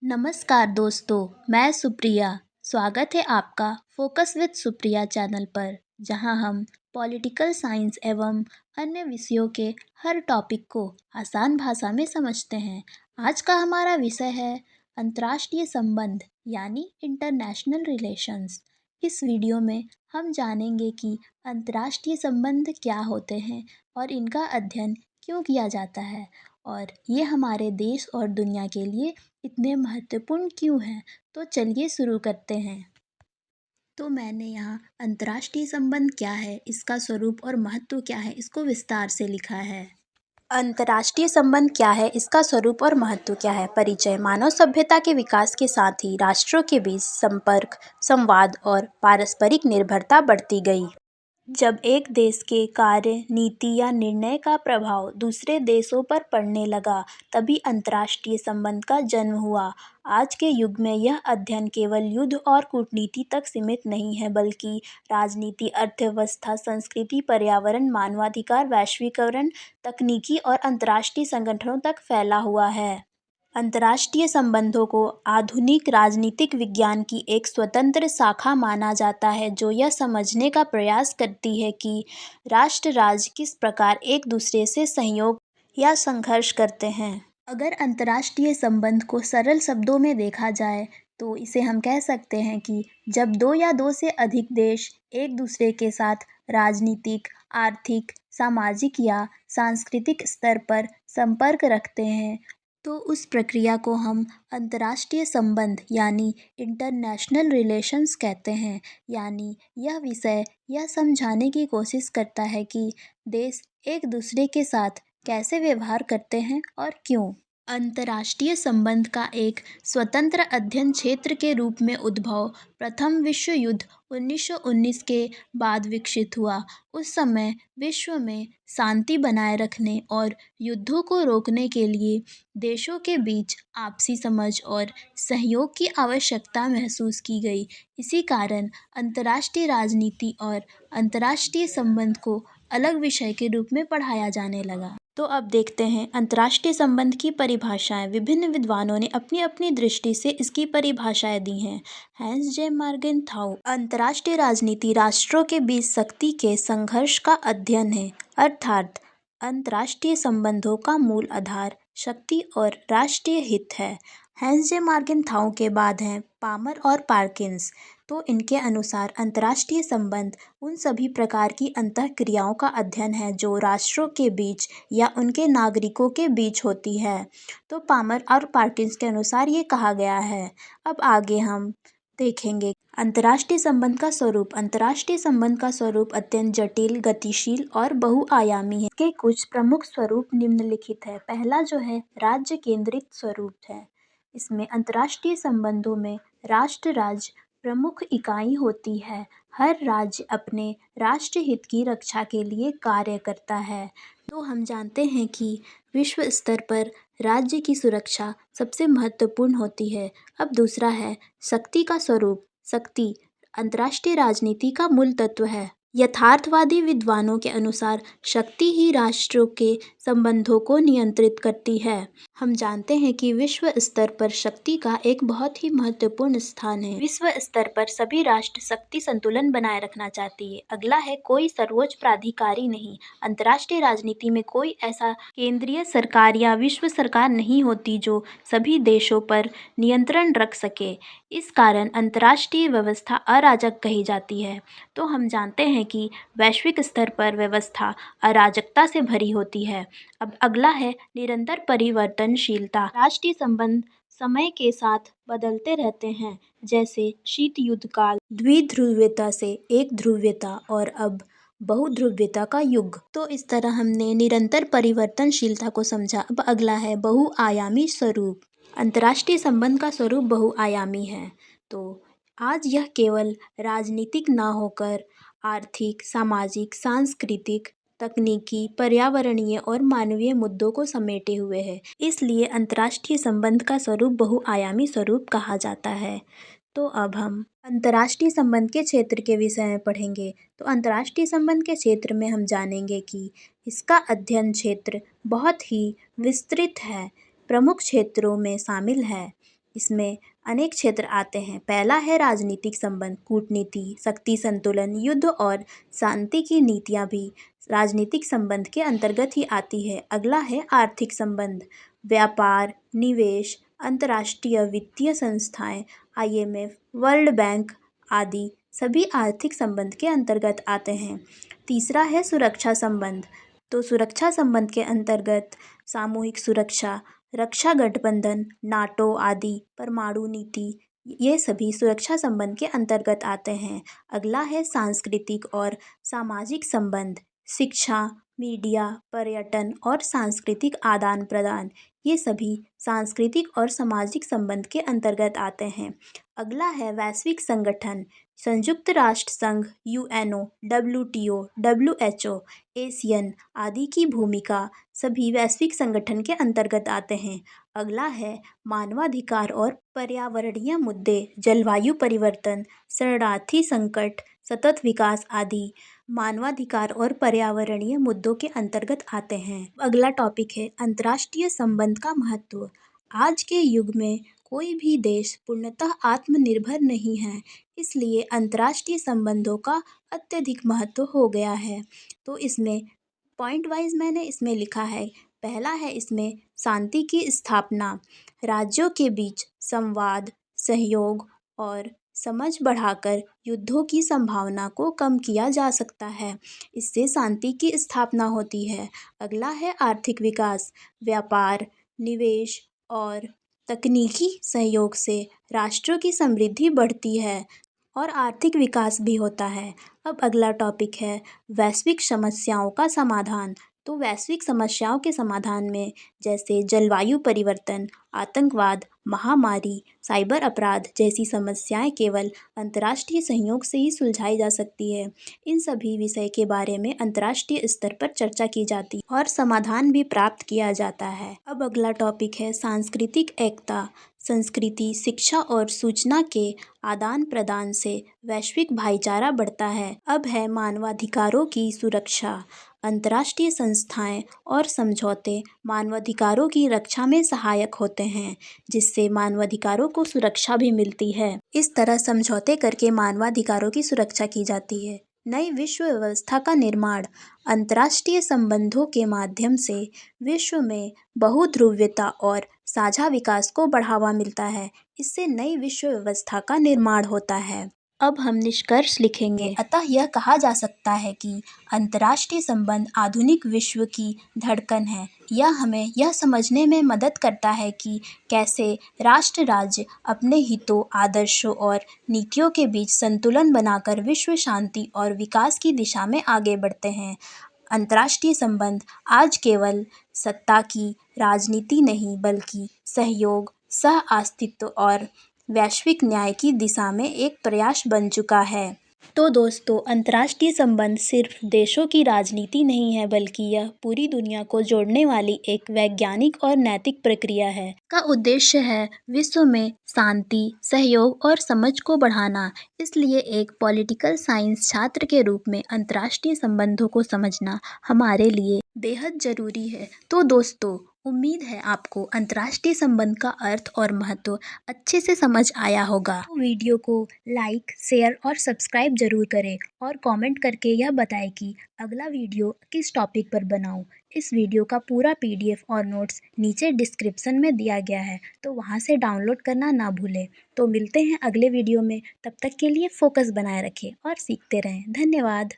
नमस्कार दोस्तों, मैं सुप्रिया। स्वागत है आपका फोकस विद सुप्रिया चैनल पर, जहां हम पॉलिटिकल साइंस एवं अन्य विषयों के हर टॉपिक को आसान भाषा में समझते हैं। आज का हमारा विषय है अंतर्राष्ट्रीय संबंध यानी इंटरनेशनल रिलेशंस। इस वीडियो में हम जानेंगे कि अंतर्राष्ट्रीय संबंध क्या होते हैं और इनका अध्ययन क्यों किया जाता है और ये हमारे देश और दुनिया के लिए इतने महत्वपूर्ण क्यों हैं। तो चलिए शुरू करते हैं। तो मैंने यहाँ अंतर्राष्ट्रीय संबंध क्या है, इसका स्वरूप और महत्व क्या है, इसको विस्तार से लिखा है। अंतर्राष्ट्रीय संबंध क्या है, इसका स्वरूप और महत्व क्या है। परिचय। मानव सभ्यता के विकास के साथ ही राष्ट्रों के बीच संपर्क, संवाद और पारस्परिक निर्भरता बढ़ती गई। जब एक देश के कार्य, नीति या निर्णय का प्रभाव दूसरे देशों पर पड़ने लगा, तभी अंतर्राष्ट्रीय संबंध का जन्म हुआ। आज के युग में यह अध्ययन केवल युद्ध और कूटनीति तक सीमित नहीं है, बल्कि राजनीति, अर्थव्यवस्था, संस्कृति, पर्यावरण, मानवाधिकार, वैश्वीकरण, तकनीकी और अंतर्राष्ट्रीय संगठनों तक फैला हुआ है। अंतर्राष्ट्रीय संबंधों को आधुनिक राजनीतिक विज्ञान की एक स्वतंत्र शाखा माना जाता है, जो यह समझने का प्रयास करती है कि राष्ट्र-राज्य किस प्रकार एक दूसरे से सहयोग या संघर्ष करते हैं। अगर अंतर्राष्ट्रीय संबंध को सरल शब्दों में देखा जाए तो इसे हम कह सकते हैं कि जब दो या दो से अधिक देश एक दूसरे के साथ राजनीतिक, आर्थिक, सामाजिक या सांस्कृतिक स्तर पर संपर्क रखते हैं, तो उस प्रक्रिया को हम अंतर्राष्ट्रीय संबंध यानी इंटरनेशनल रिलेशंस कहते हैं। यानी यह विषय यह समझाने की कोशिश करता है कि देश एक दूसरे के साथ कैसे व्यवहार करते हैं और क्यों। अंतर्राष्ट्रीय संबंध का एक स्वतंत्र अध्ययन क्षेत्र के रूप में उद्भव प्रथम विश्व युद्ध 1919 के बाद विकसित हुआ। उस समय विश्व में शांति बनाए रखने और युद्धों को रोकने के लिए देशों के बीच आपसी समझ और सहयोग की आवश्यकता महसूस की गई। इसी कारण अंतर्राष्ट्रीय राजनीति और अंतर्राष्ट्रीय संबंध को अलग विषय के रूप में पढ़ाया जाने लगा। तो अब देखते हैं अंतर्राष्ट्रीय संबंध की परिभाषाएं। विभिन्न विद्वानों ने अपनी अपनी दृष्टि से इसकी परिभाषाएं दी हैं। हैंस जे मॉर्गनथाउ। अंतर्राष्ट्रीय राजनीति राष्ट्रों के बीच शक्ति के संघर्ष का अध्ययन है, अर्थात अंतर्राष्ट्रीय संबंधों का मूल आधार शक्ति और राष्ट्रीय हित है। हैंस जे मॉर्गनथाउ के बाद हैं पामर और पार्किंस। तो इनके अनुसार अंतर्राष्ट्रीय संबंध उन सभी प्रकार की अंतःक्रियाओं का अध्ययन है जो राष्ट्रों के बीच या उनके नागरिकों के बीच होती है। तो पामर और पार्किंस के अनुसार ये कहा गया है। अब आगे हम देखेंगे अंतर्राष्ट्रीय संबंध का स्वरूप। अंतर्राष्ट्रीय संबंध का स्वरूप अत्यंत जटिल, गतिशील और बहुआयामी है। इसके कुछ प्रमुख स्वरूप निम्नलिखित है। पहला जो है राज्य केंद्रित स्वरूप है। इसमें अंतर्राष्ट्रीय संबंधों में राष्ट्र राज्य प्रमुख इकाई होती है। हर राज्य अपने राष्ट्र हित की रक्षा के लिए कार्य करता है। तो हम जानते हैं कि विश्व स्तर पर राज्य की सुरक्षा सबसे महत्वपूर्ण होती है। अब दूसरा है शक्ति का स्वरूप। शक्ति अंतर्राष्ट्रीय राजनीति का मूल तत्व है। यथार्थवादी विद्वानों के अनुसार शक्ति ही राष्ट्रों के संबंधों को नियंत्रित करती है। हम जानते हैं कि विश्व स्तर पर शक्ति का एक बहुत ही महत्वपूर्ण स्थान है। विश्व स्तर पर सभी राष्ट्र शक्ति संतुलन बनाए रखना चाहती है। अगला है कोई सर्वोच्च प्राधिकारी नहीं। अंतर्राष्ट्रीय राजनीति में कोई ऐसा केंद्रीय सरकार या विश्व सरकार नहीं होती जो सभी देशों पर नियंत्रण रख सके। इस कारण अंतर्राष्ट्रीय व्यवस्था अराजक कही जाती है। तो हम जानते हैं कि वैश्विक स्तर पर व्यवस्था अराजकता से भरी होती है। अब अगला है निरंतर परिवर्तनशीलता। राष्ट्रीय संबंध समय के साथ बदलते रहते हैं, जैसे शीत युद्ध काल, द्विध्रुवीयता से एक ध्रुवीयता और अब बहुध्रुवीयता का युग। तो इस तरह हमने निरंतर परिवर्तनशीलता को समझा। अब अगला है बहुआयामी स्वरूप। अंतर्राष्ट्रीय संबंध का स्वरूप बहुआयामी है। तो आज यह केवल राजनीतिक ना होकर आर्थिक, सामाजिक, सांस्कृतिक, तकनीकी, पर्यावरणीय और मानवीय मुद्दों को समेटे हुए है। इसलिए अंतर्राष्ट्रीय संबंध का स्वरूप बहुआयामी स्वरूप कहा जाता है। तो अब हम अंतर्राष्ट्रीय संबंध के क्षेत्र के विषय में पढ़ेंगे। तो अंतर्राष्ट्रीय संबंध के क्षेत्र में हम जानेंगे कि इसका अध्ययन क्षेत्र बहुत ही विस्तृत है। प्रमुख क्षेत्रों में शामिल है इसमें अनेक क्षेत्र आते हैं। पहला है राजनीतिक संबंध, कूटनीति, शक्ति संतुलन, युद्ध और शांति की नीतियाँ भी राजनीतिक संबंध के अंतर्गत ही आती है। अगला है आर्थिक संबंध, व्यापार, निवेश, अंतर्राष्ट्रीय वित्तीय संस्थाएं, IMF, वर्ल्ड बैंक आदि सभी आर्थिक संबंध के अंतर्गत आते हैं। तीसरा है सुरक्षा संबंध, तो सुरक्षा संबंध के अंतर्गत सामूहिक सुरक्षा, रक्षा गठबंधन, नाटो आदि, परमाणु नीति, ये सभी सुरक्षा संबंध के अंतर्गत आते हैं। अगला है सांस्कृतिक और सामाजिक संबंध, शिक्षा, मीडिया, पर्यटन और सांस्कृतिक आदान प्रदान, ये सभी सांस्कृतिक और सामाजिक संबंध के अंतर्गत आते हैं। अगला है वैश्विक संगठन, संयुक्त राष्ट्र संघ, UNO, WTO, WHO, एशियन आदि की भूमिका सभी वैश्विक संगठन के अंतर्गत आते हैं। अगला है मानवाधिकार और पर्यावरणीय मुद्दे, जलवायु परिवर्तन, शरणार्थी संकट, सतत विकास आदि मानवाधिकार और पर्यावरणीय मुद्दों के अंतर्गत आते हैं। अगला टॉपिक है अंतर्राष्ट्रीय संबंध का महत्व। आज के युग में कोई भी देश पूर्णतः आत्मनिर्भर नहीं है, इसलिए अंतर्राष्ट्रीय संबंधों का अत्यधिक महत्व हो गया है। तो इसमें पॉइंट वाइज मैंने इसमें लिखा है। पहला है इसमें शांति की स्थापना, राज्यों के बीच संवाद, सहयोग और समझ बढ़ाकर युद्धों की संभावना को कम किया जा सकता है। इससे शांति की स्थापना होती है। अगला है आर्थिक विकास, व्यापार, निवेश और तकनीकी सहयोग से राष्ट्रों की समृद्धि बढ़ती है और आर्थिक विकास भी होता है। अब अगला टॉपिक है वैश्विक समस्याओं का समाधान। तो वैश्विक समस्याओं के समाधान में जैसे जलवायु परिवर्तन, आतंकवाद, महामारी, साइबर अपराध जैसी समस्याएं केवल अंतर्राष्ट्रीय सहयोग से ही सुलझाई जा सकती है। इन सभी विषय के बारे में अंतर्राष्ट्रीय स्तर पर चर्चा की जाती है और समाधान भी प्राप्त किया जाता है। अब अगला टॉपिक है सांस्कृतिक एकता, संस्कृति, शिक्षा और सूचना के आदान प्रदान से वैश्विक भाईचारा बढ़ता है। अब है मानवाधिकारों की सुरक्षा, अंतर्राष्ट्रीय संस्थाएं और समझौते मानवाधिकारों की रक्षा में सहायक होते हैं, जिससे मानवाधिकारों को सुरक्षा भी मिलती है। इस तरह समझौते करके मानवाधिकारों की सुरक्षा की जाती है। नई विश्व व्यवस्था का निर्माण, अंतर्राष्ट्रीय संबंधों के माध्यम से विश्व में बहुध्रुवीयता और साझा विकास को बढ़ावा मिलता है। इससे नई विश्व व्यवस्था का निर्माण होता है। अब हम निष्कर्ष लिखेंगे। अतः यह कहा जा सकता है कि अंतर्राष्ट्रीय संबंध आधुनिक विश्व की धड़कन है। यह हमें यह समझने में मदद करता है कि कैसे राष्ट्र राज्य अपने हितों, आदर्शों और नीतियों के बीच संतुलन बनाकर विश्व शांति और विकास की दिशा में आगे बढ़ते हैं। अंतर्राष्ट्रीय संबंध आज केवल सत्ता की राजनीति नहीं, बल्कि सहयोग, सह अस्तित्व और वैश्विक न्याय की दिशा में एक प्रयास बन चुका है। तो दोस्तों, अंतर्राष्ट्रीय संबंध सिर्फ देशों की राजनीति नहीं है, बल्कि यह पूरी दुनिया को जोड़ने वाली एक वैज्ञानिक और नैतिक प्रक्रिया है। का उद्देश्य है विश्व में शांति, सहयोग और समझ को बढ़ाना। इसलिए एक पॉलिटिकल साइंस छात्र के रूप में अंतर्राष्ट्रीय संबंधों को समझना हमारे लिए बेहद जरूरी है। तो दोस्तों, उम्मीद है आपको अंतर्राष्ट्रीय संबंध का अर्थ और महत्व अच्छे से समझ आया होगा। तो वीडियो को लाइक, शेयर और सब्सक्राइब जरूर करें और कमेंट करके यह बताएं कि अगला वीडियो किस टॉपिक पर बनाऊं। इस वीडियो का पूरा PDF और नोट्स नीचे डिस्क्रिप्शन में दिया गया है, तो वहां से डाउनलोड करना ना भूलें। तो मिलते हैं अगले वीडियो में, तब तक के लिए फोकस बनाए रखें और सीखते रहें। धन्यवाद।